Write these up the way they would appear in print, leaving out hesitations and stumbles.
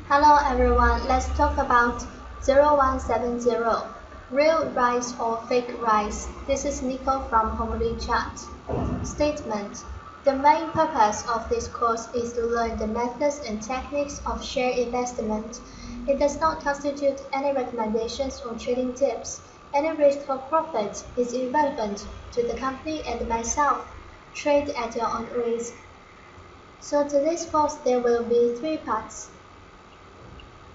Hello everyone, let's talk about 0170. Real rice or fake rice? This is Nico from Homely Chat. Statement. The main purpose of this course is to learn the methods and techniques of share investment. It does not constitute any recommendations or trading tips. Any risk or profit is irrelevant to the company and myself. Trade at your own risk. So today's course there will be 3 parts.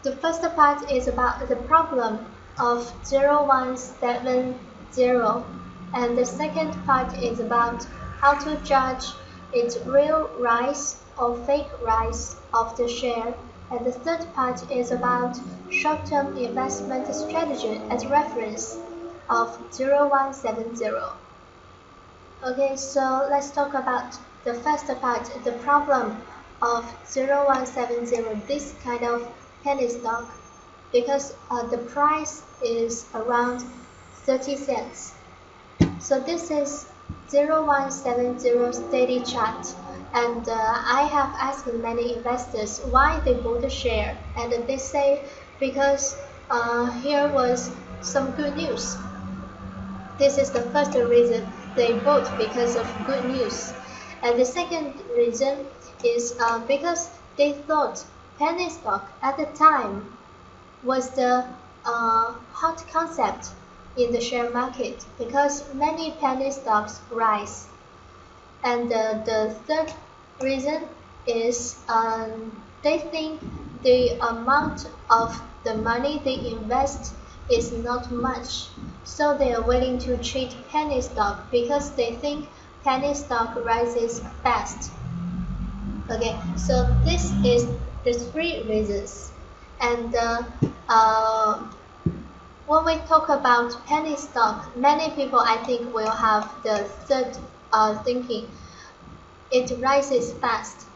The first part is about the problem of 0170, and the second part is about how to judge its real rise or fake rise of the share, and the third part is about short-term investment strategy as reference of 0170. Okay, so let's talk about the first part, the problem of 0170, this kind of penny stock, because the price is around 30 cents. So this is 0170's daily chart, and I have asked many investors why they bought the share, and they say because here was some good news. This is the first reason they bought, because of good news. And the second reason is because they thought penny stock at the time was the hot concept in the share market, because many penny stocks rise. And the third reason is they think the amount of the money they invest is not much, so they are willing to trade penny stock because they think penny stock rises fast. Okay, so this is the 3 reasons. And when we talk about penny stock, many people I think will have the third thinking. It rises fast.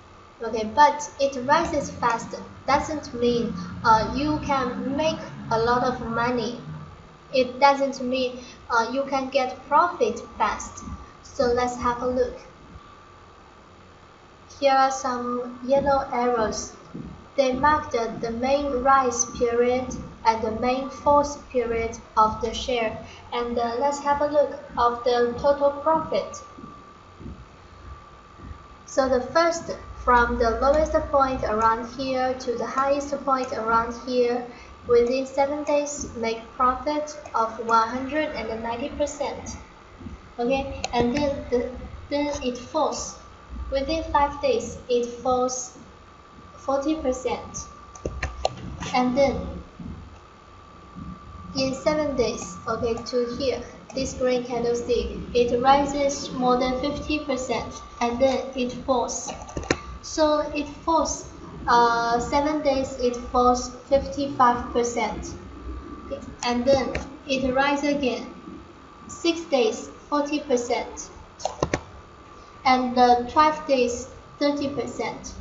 Okay, but it rises fast doesn't mean you can make a lot of money. It doesn't mean you can get profit fast. So let's have a look. Here are some yellow arrows. They mark the main rise period and the main falls period of the share. And let's have a look of the total profit. So the first, from the lowest point around here to the highest point around here, within 7 days make profit of 190%. Okay, and then it falls. Within 5 days it falls 40%. And then in 7 days, okay, to here, this green candlestick, it rises more than 50%, and then it falls. So it falls 7 days, it falls 55%, and then it rises again 6 days 40%, and 12 days 30%.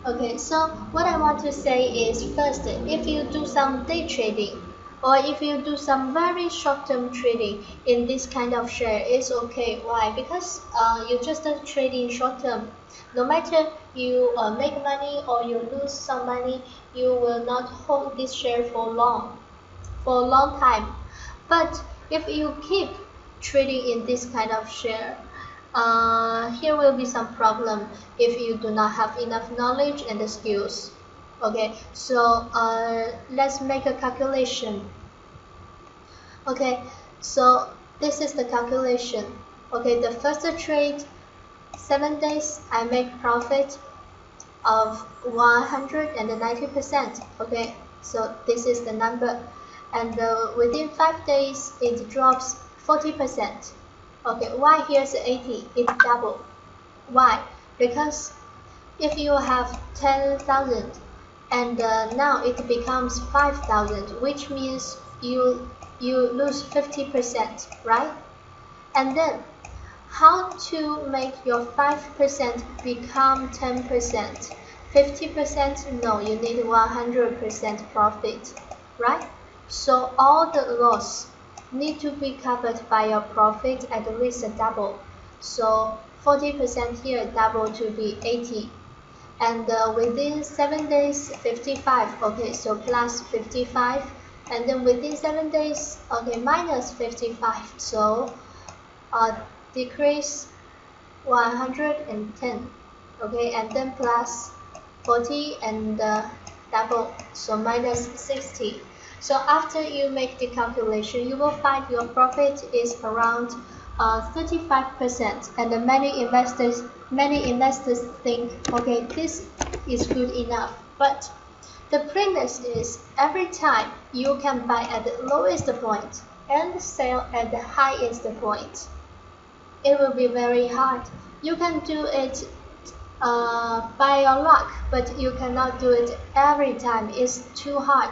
Okay, so what I want to say is, first, if you do some day trading, or if you do some very short-term trading in this kind of share, it's okay. Why? Because you just trading short-term. No matter you make money or you lose some money, you will not hold this share for a long time. But if you keep trading in this kind of share, here will be some problem if you do not have enough knowledge and the skills. Okay, so let's make a calculation. Okay, so this is the calculation. Okay, the first trade, 7 days, I make profit of 190%. Okay, so this is the number. And within 5 days, it drops 40%. Okay, why here's 80? It's double. Why? Because if you have 10,000 and now it becomes 5,000, which means you lose 50%, right? And then how to make your 5% become 10%? 50%? No, you need 100% profit, right? So all the loss need to be covered by your profit at least double. So 40% here double to be 80. and within 7 days 55. Okay, so plus 55, and then within 7 days, okay, minus 55, so decrease 110. Okay, and then plus 40 and double, so minus 60. So after you make the calculation, you will find your profit is around 35%, and many investors think, okay, this is good enough. But the premise is every time you can buy at the lowest point and sell at the highest point. It will be very hard. You can do it by your luck, but you cannot do it every time. It's too hard.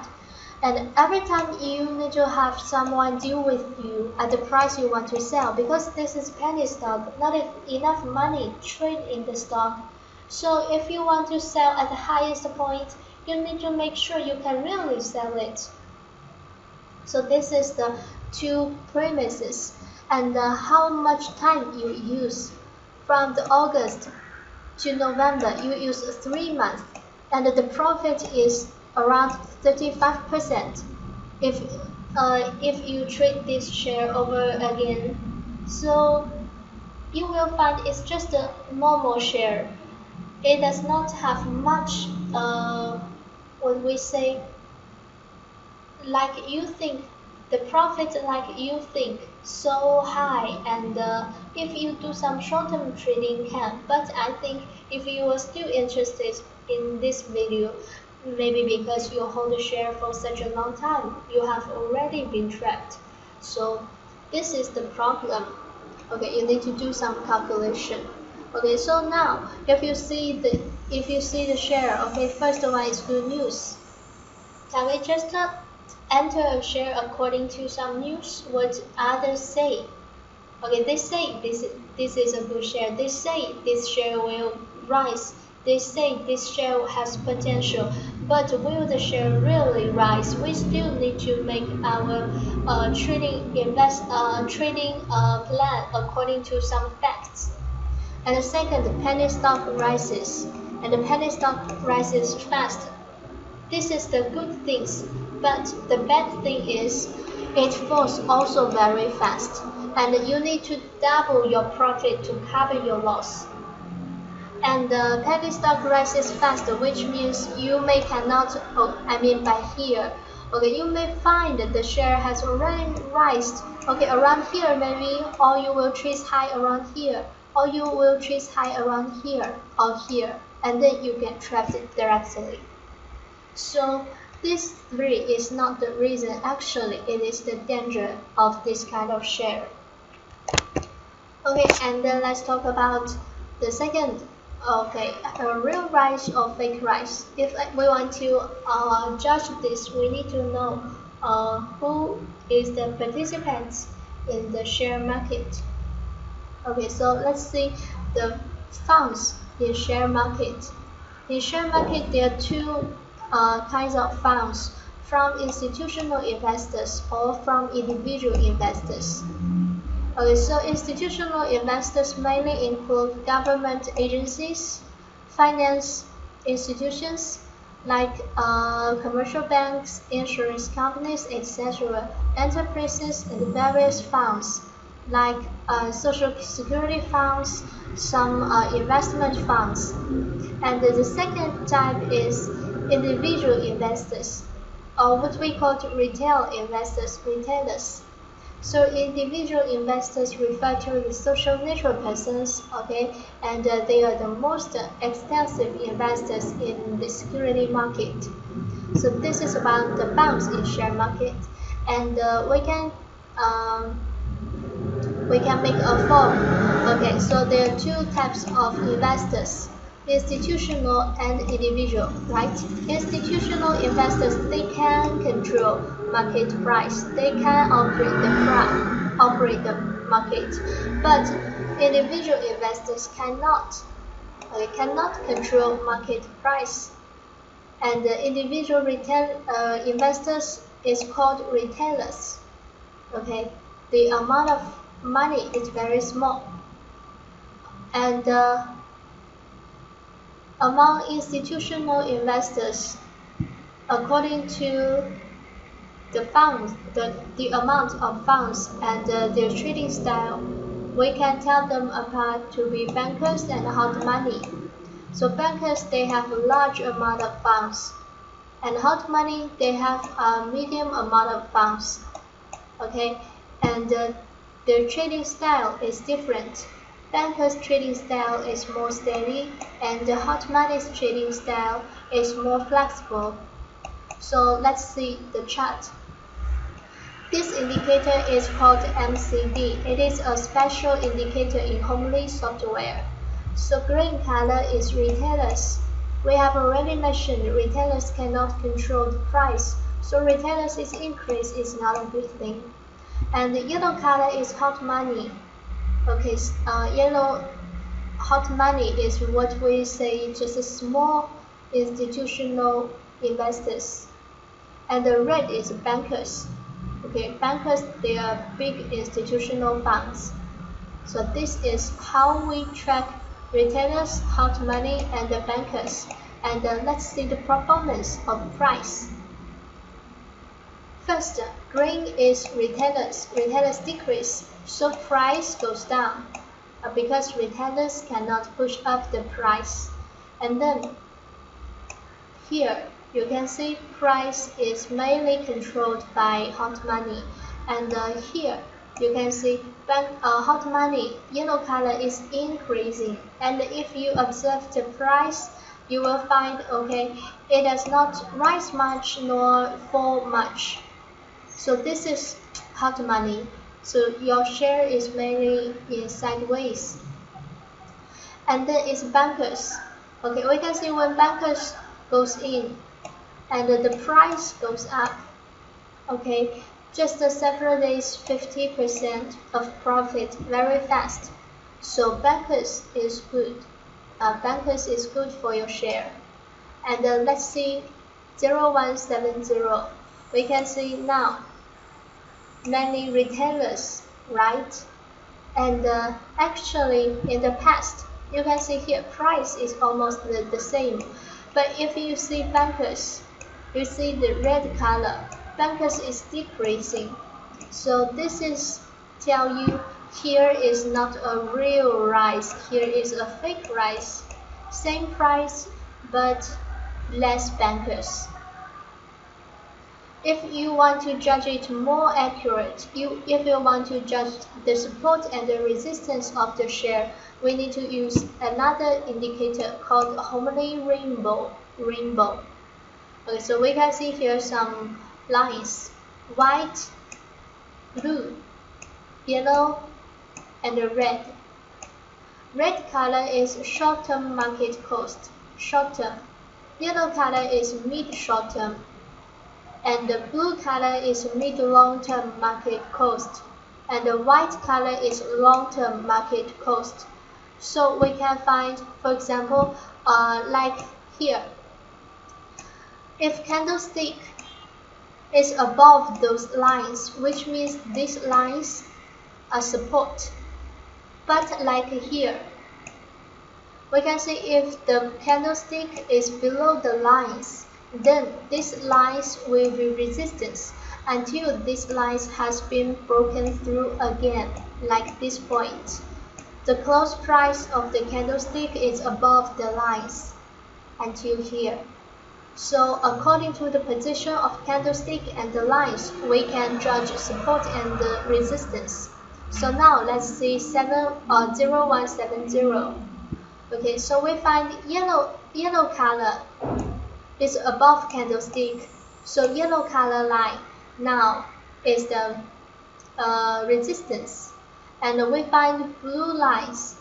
And every time you need to have someone deal with you at the price you want to sell, because this is penny stock, not enough money trade in the stock. So if you want to sell at the highest point, you need to make sure you can really sell it. So this is the two premises, and how much time you use. From the August to November, you use 3 months, and the profit is around 35%. If you trade this share over again, so you will find it's just a normal share. It does not have much what we say, like you think, the profit like you think so high, and if you do some short-term trading can. But I think if you are still interested in this video, maybe because you hold a share for such a long time, you have already been trapped. So this is the problem. Okay, you need to do some calculation. Okay, so now if you see the share, okay, first one is good news. Can we just enter a share according to some news, what others say? Okay, they say this is a good share. They say this share will rise. They say this share has potential. But will the share really rise? We still need to make our trading plan according to some facts. And the second, the penny stock rises, and the penny stock rises fast. This is the good things, but the bad thing is it falls also very fast, and you need to double your profit to cover your loss. And the penny stock rises fast, which means you may cannot, by here, okay, you may find that the share has already risen, okay, around here maybe, or you will trace high around here, or you will trace high around here or here, and then you get trapped directly. So this 3 is not the reason, actually it is the danger of this kind of share. Okay, and then let's talk about the second. Okay, a real rise or fake rise. If we want to judge this, we need to know who is the participants in the share market. Okay, so let's see the funds in share market. In share market, there are two kinds of funds, from institutional investors or from individual investors. Okay, so institutional investors mainly include government agencies, finance institutions like commercial banks, insurance companies, etc., enterprises, and various funds like social security funds, some investment funds. And the second type is individual investors, or what we call retail investors, retailers. So individual investors refer to the social natural persons, okay, and they are the most extensive investors in the security market. So this is about the bonds in share market, and we can make a form. Okay, so there are two types of investors, institutional and individual, right? Institutional investors, they can control market price, they can operate the market, but individual investors cannot. They cannot control market price, and the individual retail investors is called retailers. Okay, the amount of money is very small, and Among institutional investors, according to the funds, the amount of funds and their trading style, we can tell them apart to be bankers and hot money. So bankers, they have a large amount of funds, and hot money, they have a medium amount of funds. Okay, and their trading style is different. Bankers' trading style is more steady, and the hot money's trading style is more flexible. So let's see the chart. This indicator is called MCD. It is a special indicator in Homely software. So green color is retailers. We have already mentioned retailers cannot control the price, so retailers' increase is not a good thing. And the yellow color is hot money. Okay, yellow hot money is what we say just a small institutional investors. And the red is bankers. Okay, bankers, they are big institutional funds. So this is how we track retailers, hot money, and the bankers. And let's see the performance of price. First, green is retailers. Retailers decrease, so price goes down because retailers cannot push up the price. And then here you can see price is mainly controlled by hot money. And here you can see hot money, yellow color is increasing. And if you observe the price, you will find, okay, it does not rise much nor fall much. So this is hot money. So your share is mainly in sideways. And then it's bankers. Okay, we can see when bankers goes in and the price goes up. Okay, just several days, 50% of profit very fast. So bankers is good. Bankers is good for your share. And let's see 0170. We can see now many retailers, right? And actually in the past, you can see here price is almost the same. But if you see bankers, you see the red color. Bankers is decreasing. So this is tell you here is not a real rise. Here is a fake rise. Same price, but less bankers. If you want to judge it more accurate, if you want to judge the support and the resistance of the share, we need to use another indicator called Homely rainbow. Okay, so we can see here some lines: white, blue, yellow, and red. Red color is short-term market cost, short-term. Yellow color is mid-short-term. And the blue color is mid-long-term market cost, and the white color is long-term market cost. So we can find, for example, like here, if candlestick is above those lines, which means these lines are support. But like here, we can see if the candlestick is below the lines, then these lines will be resistance until this line has been broken through again, like this point. The close price of the candlestick is above the lines until here. So according to the position of candlestick and the lines, we can judge support and the resistance. So now let's see 0170. Okay, so we find yellow color is above candlestick, so yellow color line now is the resistance, and we find blue lines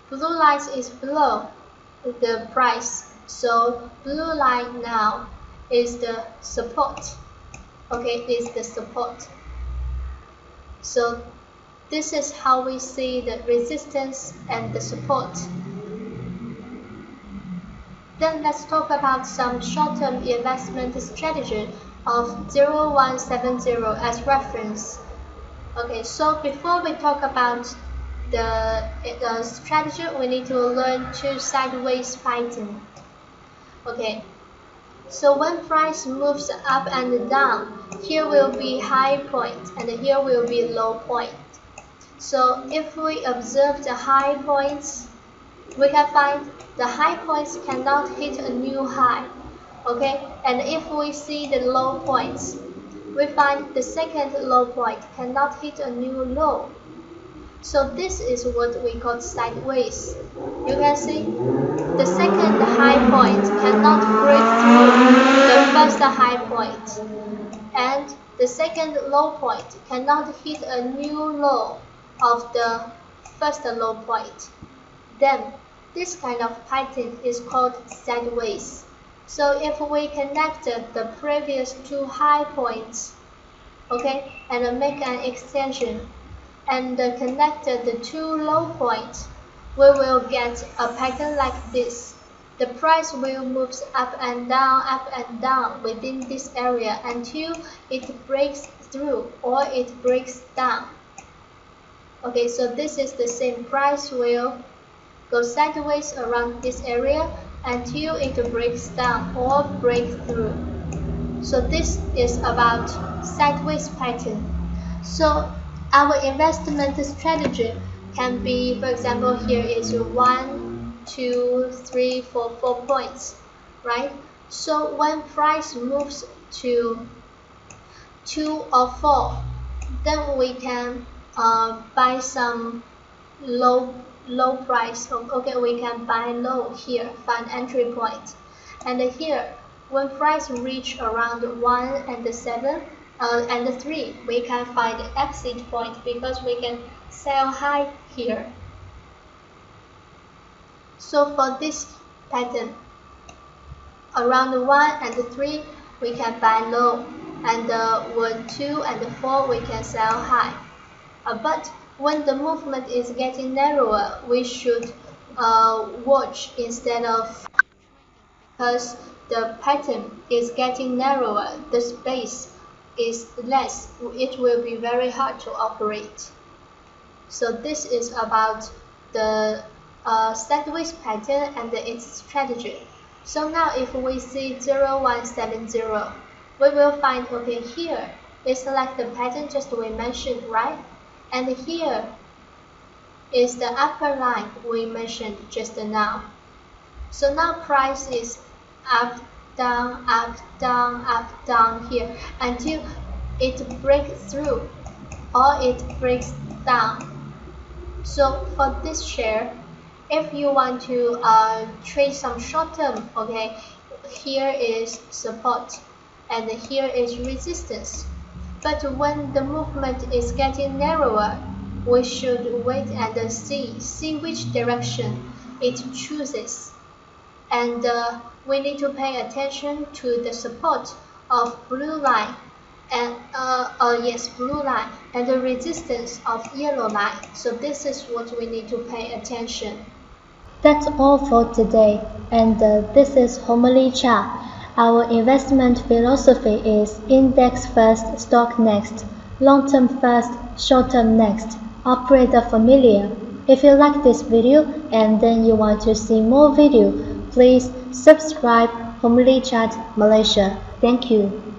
is below the price, so blue line now is the support. Okay, is the support. So this is how we see the resistance and the support. Then let's talk about some short-term investment strategy of 0170 as reference. Okay, so before we talk about the strategy, we need to learn two sideways pattern. Okay, so when price moves up and down, here will be high point and here will be low point. So if we observe the high points, we can find the high points cannot hit a new high. Okay, and if we see the low points, we find the second low point cannot hit a new low. So this is what we call sideways. You can see the second high point cannot break through the first high point, and the second low point cannot hit a new low of the first low point. Then this kind of pattern is called sideways. So if we connected the previous two high points, okay, and make an extension and connected the two low points, we will get a pattern like this. The price will move up and down within this area until it breaks through or it breaks down. Okay, so this is the same. Price will go sideways around this area until it breaks down or break through. So this is about sideways pattern. So our investment strategy can be, for example, here is 1, 2, 3, 4 points, right? So when price moves to 2 or 4, then we can buy some low price. Okay, we can buy low here, find entry point. And here, when price reach around 1 and 7 and 3, we can find the exit point because we can sell high here. So for this pattern, around 1 and 3, we can buy low, and 1, 2, and 4, we can sell high. But when the movement is getting narrower, we should watch instead of, because the pattern is getting narrower, the space is less, it will be very hard to operate. So this is about the sideways pattern and its strategy. So now if we see 0170, we will find, okay, here is like the pattern just we mentioned, right? And here is the upper line we mentioned just now. So now price is up, down, up, down, up, down here until it breaks through or it breaks down. So for this share, if you want to trade some short term, okay, here is support and here is resistance. But when the movement is getting narrower, we should wait and see which direction it chooses. And we need to pay attention to the support of blue line and blue line and the resistance of yellow line. So this is what we need to pay attention. That's all for today, and this is Homely Cha. Our investment philosophy is index first, stock next, long-term first, short-term next. Operator familiar. If you like this video and then you want to see more video, please subscribe Homely Chat Malaysia. Thank you.